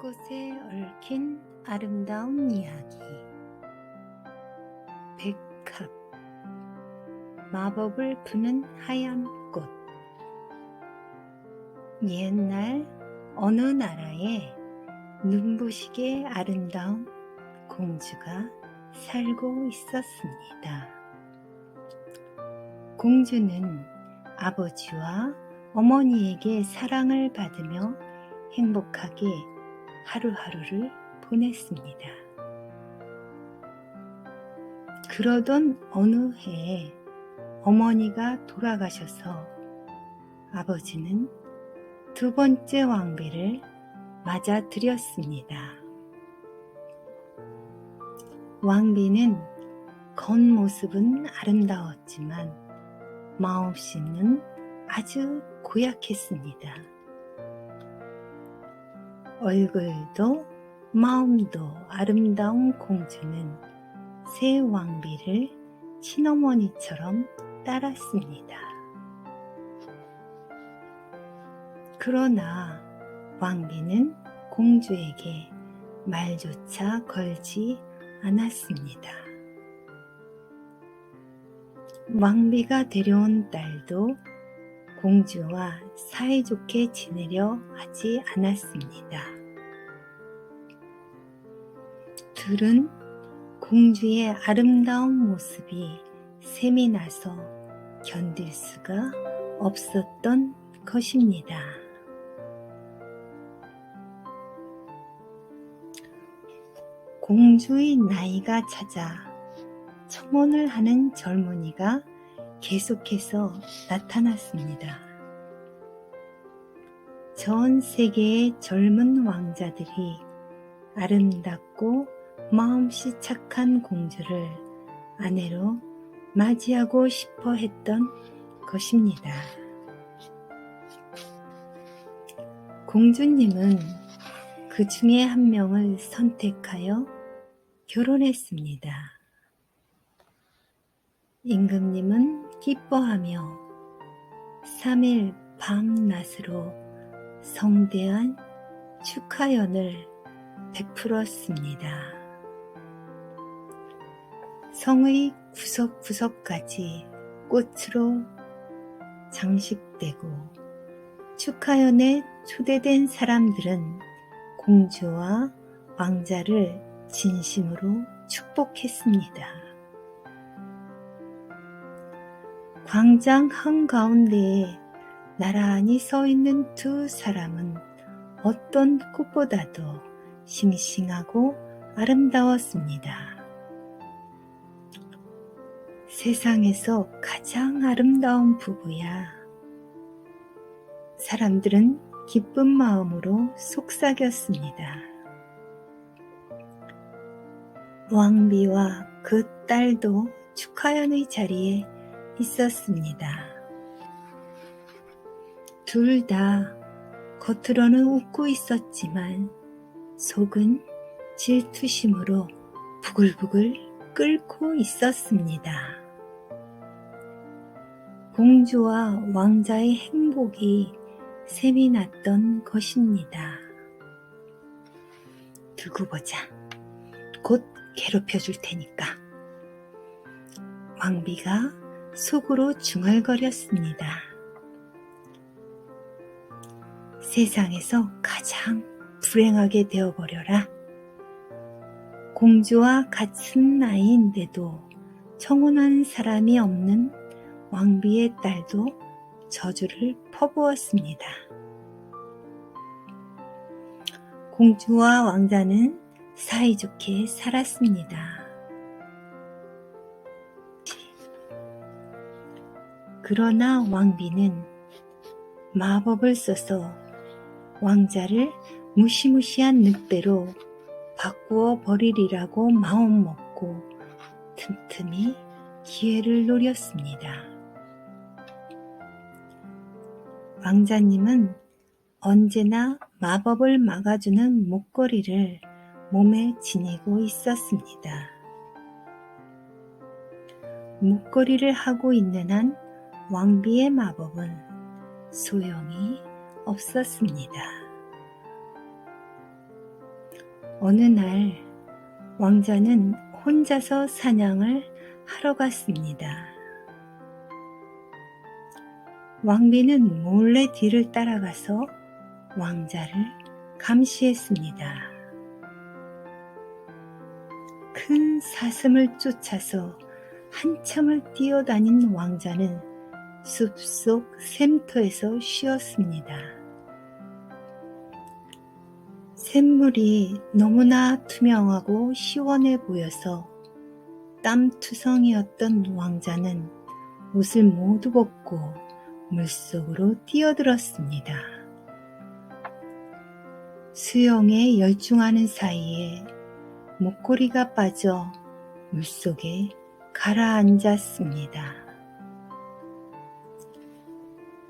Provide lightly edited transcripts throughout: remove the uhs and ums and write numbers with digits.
꽃에 얽힌 아름다운 이야기. 백합. 마법을 부는 하얀 꽃. 옛날 어느 나라에 눈부시게 아름다운 공주가 살고 있었습니다. 공주는 아버지와 어머니에게 사랑을 받으며 행복하게 하루하루를 보냈습니다. 그러던 어느 해에 어머니가 돌아가셔서 아버지는 두 번째 왕비를 맞아들였습니다. 왕비는 겉모습은 아름다웠지만 마음씨는 아주 고약했습니다. 얼굴도 마음도 아름다운 공주는 새 왕비를 친어머니처럼 따랐습니다. 그러나 왕비는 공주에게 말조차 걸지 않았습니다. 왕비가 데려온 딸도 공주와 사이좋게 지내려 하지 않았습니다. 둘은 공주의 아름다운 모습이 샘이 나서 견딜 수가 없었던 것입니다. 공주의 나이가 차자 청혼을 하는 젊은이가 계속해서 나타났습니다. 전 세계의 젊은 왕자들이 아름답고 마음씨 착한 공주를 아내로 맞이하고 싶어 했던 것입니다. 공주님은 그 중에 한 명을 선택하여 결혼했습니다. 임금님은 기뻐하며 3일 밤낮으로 성대한 축하연을 베풀었습니다. 성의 구석구석까지 꽃으로 장식되고 축하연에 초대된 사람들은 공주와 왕자를 진심으로 축복했습니다. 광장 한가운데에 나란히 서 있는 두 사람은 어떤 꽃보다도 싱싱하고 아름다웠습니다. 세상에서 가장 아름다운 부부야. 사람들은 기쁜 마음으로 속삭였습니다. 왕비와 그 딸도 축하연의 자리에 있었습니다. 둘 다 겉으로는 웃고 있었지만 속은 질투심으로 부글부글 끓고 있었습니다. 공주와 왕자의 행복이 샘이 났던 것입니다. 두고 보자. 곧 괴롭혀 줄 테니까. 왕비가 속으로 중얼거렸습니다. 세상에서 가장 불행하게 되어버려라. 공주와 같은 나이인데도 청혼한 사람이 없는 왕비의 딸도 저주를 퍼부었습니다. 공주와 왕자는 사이좋게 살았습니다. 그러나 왕비는 마법을 써서 왕자를 무시무시한 늑대로 바꾸어 버리리라고 마음먹고 틈틈이 기회를 노렸습니다. 왕자님은 언제나 마법을 막아주는 목걸이를 몸에 지니고 있었습니다. 목걸이를 하고 있는 한 왕비의 마법은 소용이 없었습니다. 어느 날 왕자는 혼자서 사냥을 하러 갔습니다. 왕비는 몰래 뒤를 따라가서 왕자를 감시했습니다. 큰 사슴을 쫓아서 한참을 뛰어다닌 왕자는 숲속 샘터에서 쉬었습니다. 샘물이 너무나 투명하고 시원해 보여서 땀투성이었던 왕자는 옷을 모두 벗고 물속으로 뛰어들었습니다. 수영에 열중하는 사이에 목걸이가 빠져 물속에 가라앉았습니다.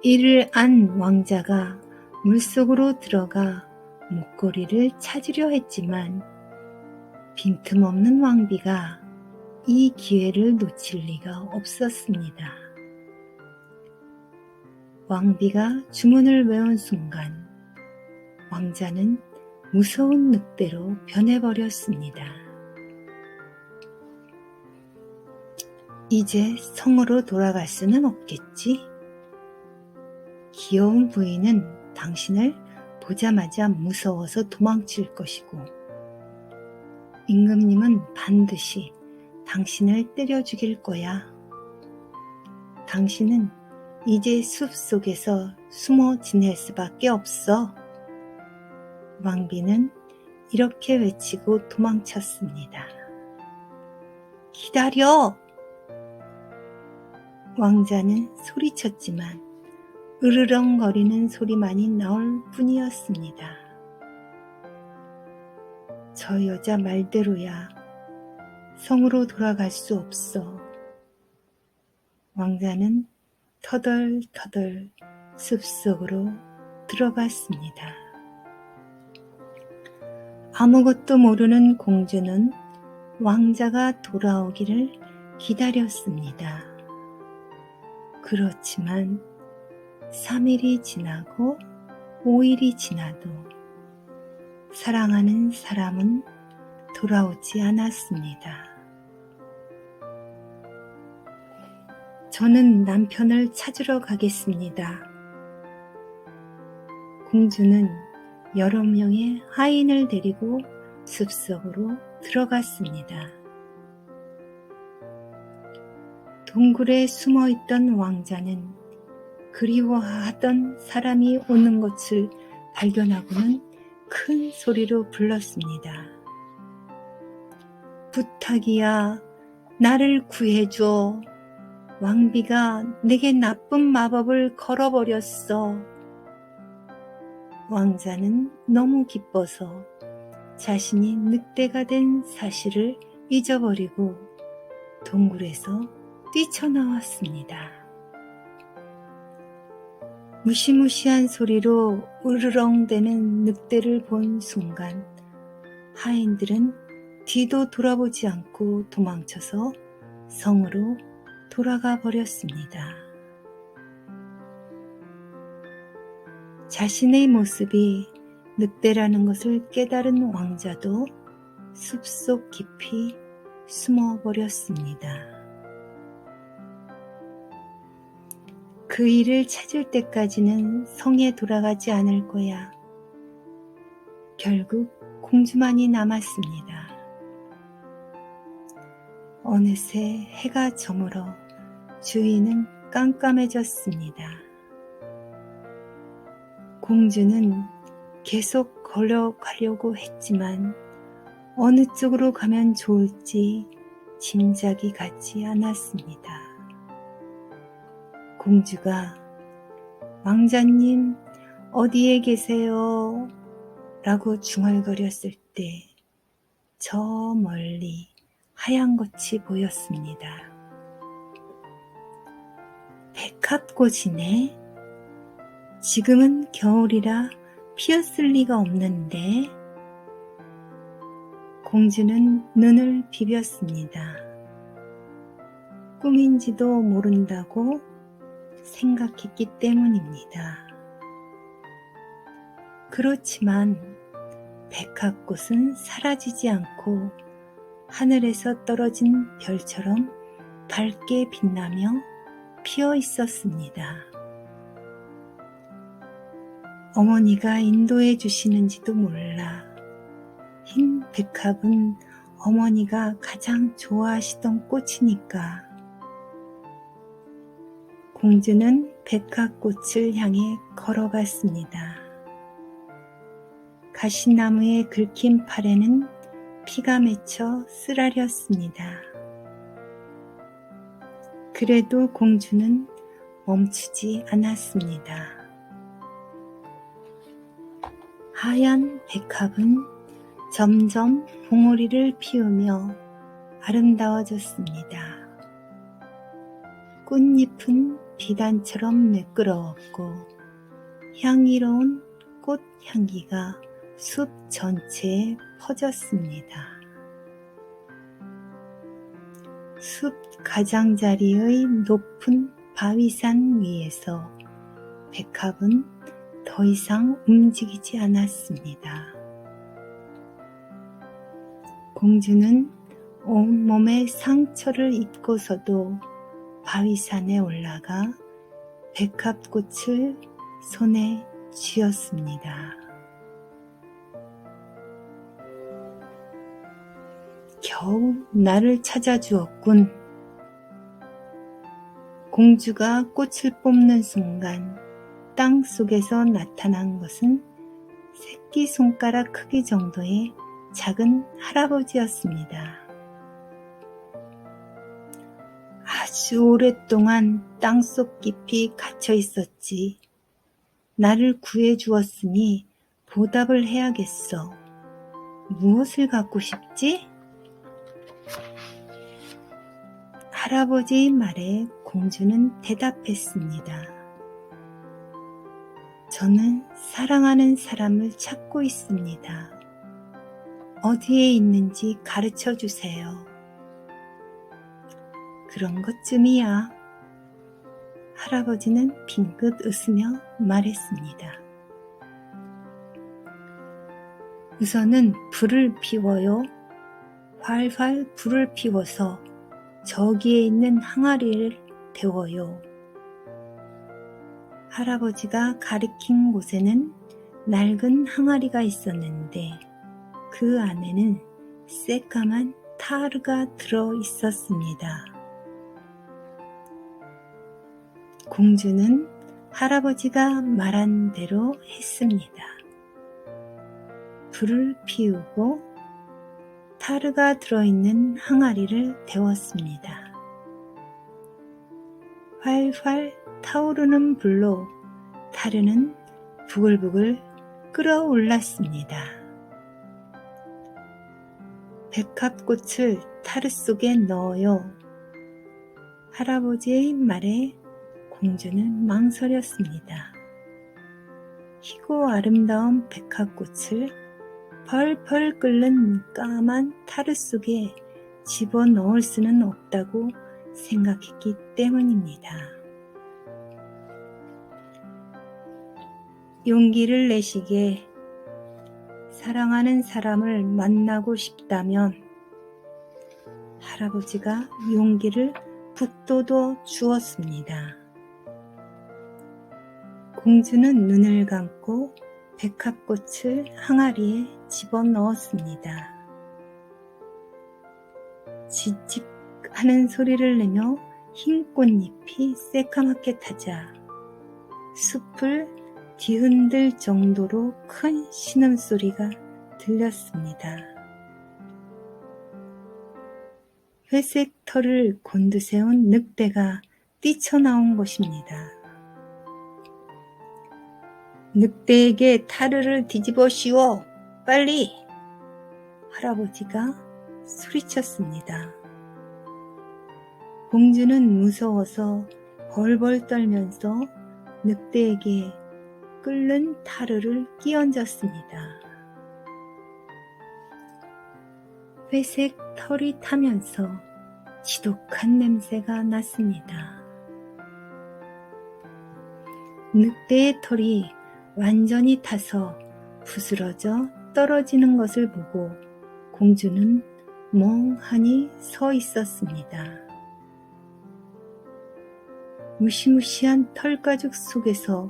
이를 안 왕자가 물속으로 들어가 목걸이를 찾으려 했지만 빈틈없는 왕비가 이 기회를 놓칠 리가 없었습니다. 왕비가 주문을 외운 순간 왕자는 무서운 늑대로 변해버렸습니다. 이제 성으로 돌아갈 수는 없겠지? 귀여운 부인은 당신을 보자마자 무서워서 도망칠 것이고 임금님은 반드시 당신을 때려 죽일 거야. 당신은 이제 숲속에서 숨어 지낼 수밖에 없어. 왕비는 이렇게 외치고 도망쳤습니다. 기다려! 왕자는 소리쳤지만 으르렁거리는 소리만이 나올 뿐이었습니다. 저 여자 말대로야 성으로 돌아갈 수 없어. 왕자는 터덜터덜 숲속으로 들어갔습니다. 아무것도 모르는 공주는 왕자가 돌아오기를 기다렸습니다. 그렇지만 3일이 지나고 5일이 지나도 사랑하는 사람은 돌아오지 않았습니다. 저는 남편을 찾으러 가겠습니다. 공주는 여러 명의 하인을 데리고 숲속으로 들어갔습니다. 동굴에 숨어있던 왕자는 그리워하던 사람이 오는 것을 발견하고는 큰 소리로 불렀습니다. 부탁이야, 나를 구해줘. 왕비가 내게 나쁜 마법을 걸어버렸어. 왕자는 너무 기뻐서 자신이 늑대가 된 사실을 잊어버리고 동굴에서 뛰쳐나왔습니다. 무시무시한 소리로 으르렁대는 늑대를 본 순간 하인들은 뒤도 돌아보지 않고 도망쳐서 성으로 돌아가 버렸습니다. 자신의 모습이 늑대라는 것을 깨달은 왕자도 숲속 깊이 숨어버렸습니다. 그 일을 찾을 때까지는 성에 돌아가지 않을 거야. 결국 공주만이 남았습니다. 어느새 해가 저물어 주위는 깜깜해졌습니다. 공주는 계속 걸어가려고 했지만 어느 쪽으로 가면 좋을지 짐작이 가지 않았습니다. 공주가 왕자님 어디에 계세요? 라고 중얼거렸을 때 저 멀리 하얀 것이 보였습니다. 백합꽃이네. 지금은 겨울이라 피었을 리가 없는데. 공주는 눈을 비볐습니다. 꿈인지도 모른다고 생각했기 때문입니다. 그렇지만 백합꽃은 사라지지 않고 하늘에서 떨어진 별처럼 밝게 빛나며 피어 있었습니다. 어머니가 인도해 주시는지도 몰라 흰 백합은 어머니가 가장 좋아하시던 꽃이니까. 공주는 백합꽃을 향해 걸어갔습니다. 가시나무에 긁힌 팔에는 피가 맺혀 쓰라렸습니다. 그래도 공주는 멈추지 않았습니다. 하얀 백합은 점점 봉오리를 피우며 아름다워졌습니다. 꽃잎은 비단처럼 매끄러웠고 향기로운 꽃 향기가 숲 전체에 퍼졌습니다. 숲 가장자리의 높은 바위산 위에서 백합은 더 이상 움직이지 않았습니다. 공주는 온몸에 상처를 입고서도 바위산에 올라가 백합꽃을 손에 쥐었습니다. 겨우 나를 찾아주었군. 공주가 꽃을 뽑는 순간 땅 속에서 나타난 것은 새끼손가락 크기 정도의 작은 할아버지였습니다. 아주 오랫동안 땅속 깊이 갇혀 있었지. 나를 구해 주었으니 보답을 해야겠어. 무엇을 갖고 싶지? 할아버지의 말에 공주는 대답했습니다. 저는 사랑하는 사람을 찾고 있습니다. 어디에 있는지 가르쳐 주세요. 그런 것쯤이야. 할아버지는 빙긋 웃으며 말했습니다. 우선은 불을 피워요. 활활 불을 피워서 저기에 있는 항아리를 데워요. 할아버지가 가리킨 곳에는 낡은 항아리가 있었는데 그 안에는 새까만 타르가 들어 있었습니다. 공주는 할아버지가 말한 대로 했습니다. 불을 피우고 타르가 들어있는 항아리를 데웠습니다. 활활 타오르는 불로 타르는 부글부글 끓어올랐습니다. 백합꽃을 타르 속에 넣어요. 할아버지의 말에 공주는 망설였습니다. 희고 아름다운 백합꽃을 펄펄 끓는 까만 타르 속에 집어넣을 수는 없다고 생각했기 때문입니다. 용기를 내시게. 사랑하는 사람을 만나고 싶다면 할아버지가 용기를 북돋워 주었습니다. 공주는 눈을 감고 백합꽃을 항아리에 집어넣었습니다. 지직 하는 소리를 내며 흰 꽃잎이 새까맣게 타자 숲을 뒤흔들 정도로 큰 신음소리가 들렸습니다. 회색 털을 곤두세운 늑대가 뛰쳐나온 것입니다. 늑대에게 타르를 뒤집어 씌워 빨리! 할아버지가 소리쳤습니다. 공주는 무서워서 벌벌 떨면서 늑대에게 끓는 타르를 끼얹었습니다. 회색 털이 타면서 지독한 냄새가 났습니다. 늑대의 털이 완전히 타서 부스러져 떨어지는 것을 보고 공주는 멍하니 서 있었습니다. 무시무시한 털가죽 속에서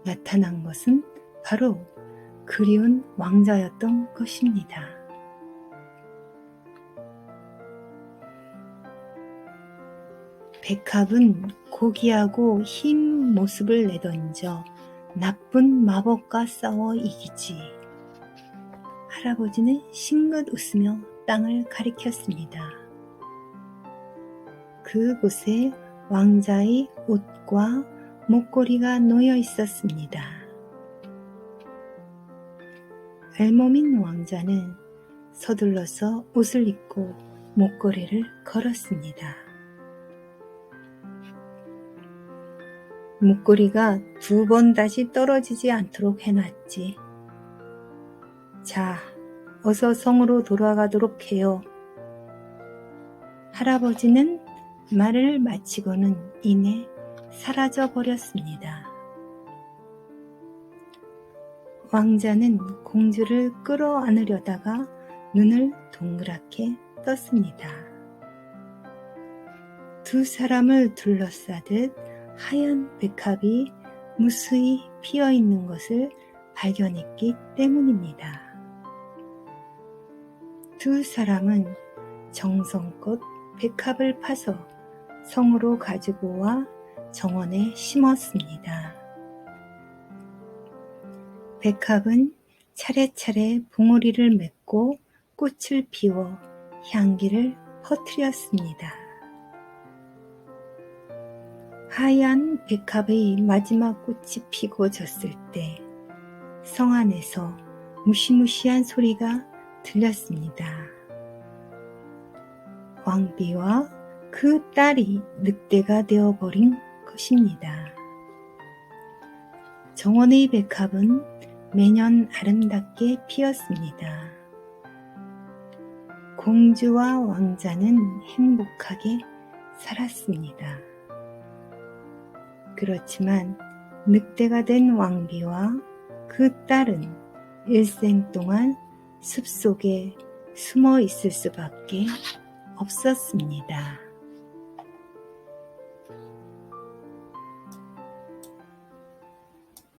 나타난 것은 바로 그리운 왕자였던 것입니다. 백합은 고귀하고 흰 모습을 내던져 나쁜 마법과 싸워 이기지. 할아버지는 싱긋 웃으며 땅을 가리켰습니다. 그곳에 왕자의 옷과 목걸이가 놓여 있었습니다. 알몸인 왕자는 서둘러서 옷을 입고 목걸이를 걸었습니다. 목걸이가 2번 다시 떨어지지 않도록 해놨지. 자, 어서 성으로 돌아가도록 해요. 할아버지는 말을 마치고는 이내 사라져 버렸습니다. 왕자는 공주를 끌어안으려다가 눈을 동그랗게 떴습니다. 2 사람을 둘러싸듯 하얀 백합이 무수히 피어있는 것을 발견했기 때문입니다. 2 사람은 정성껏 백합을 파서 성으로 가지고 와 정원에 심었습니다. 백합은 차례차례 봉우리를 맺고 꽃을 피워 향기를 퍼뜨렸습니다. 하얀 백합의 마지막 꽃이 피고 졌을 때 성 안에서 무시무시한 소리가 들렸습니다. 왕비와 그 딸이 늑대가 되어버린 것입니다. 정원의 백합은 매년 아름답게 피었습니다. 공주와 왕자는 행복하게 살았습니다. 그렇지만 늑대가 된 왕비와 그 딸은 일생 동안 숲속에 숨어 있을 수밖에 없었습니다.